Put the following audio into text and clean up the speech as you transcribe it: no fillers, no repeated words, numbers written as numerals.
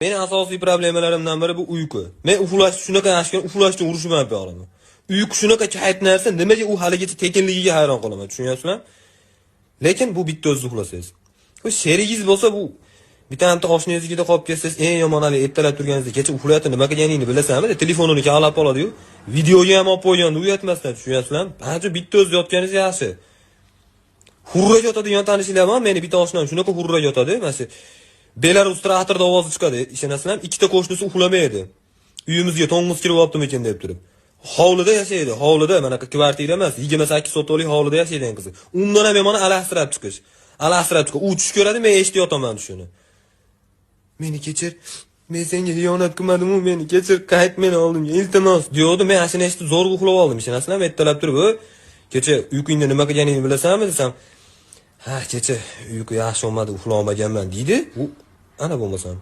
Meni asosiy problemalarimdan biri bu uyqu. Men uxlash shunaqa yaxshi uxlashdan urishman yo'qman. Uyqu shunaqa kayt narsa, nimaga u haligacha tekinligiga hayron qolaman, tushunyapsizmi? Lekin bu bitta o'zingiz uxlasangiz. Bu sherigingiz bo'lsa bu bitta oshnangizga qolib ketsangiz, eng yomon hali ertalab turganingizda kecha uxlayotib nima qilganingni bilasanmi? Telefonini kalab oladi-yu, videoga ham olib qo'yganda uyatmasdan, tushunyapsizlarmi? Ba'zi bitta o'z yotganingiz yaxshi. Hurra yotadigan tanishinglar bor, meni bitta oshnam shunaqa hurra yotadi, mana shu Belarus traktorda ovozi chiqadi. Ishonasizlarmi? Ikkita qo'shnisi uxlamaydi. Uyimizga to'ng'iz kirib olibdimikin deb turib. Hovlida yashaydi. Hovlida, mana kvartira emas, 28 sotolik hovlida yashaydi qizi. Undan ham meni alahsirab chiqish. Alahsirab chiqib, u tush ko'radi, men eshitib yotaman shuni. Meni kechir. Men senga xiyonat qilmadim-ku, meni kechir, qayt meni oldimga. Iltimos, deyodi. Men ashuni eshitib zo'r uxlab oldim. Ishonasizlarmi? Ertalab turib, kecha uyqungda nima qilganingni bilasanmi desam, ha, kecha uyqu yaxshi olmadi, uxlolmaganman deydi. U ana bo'lmasam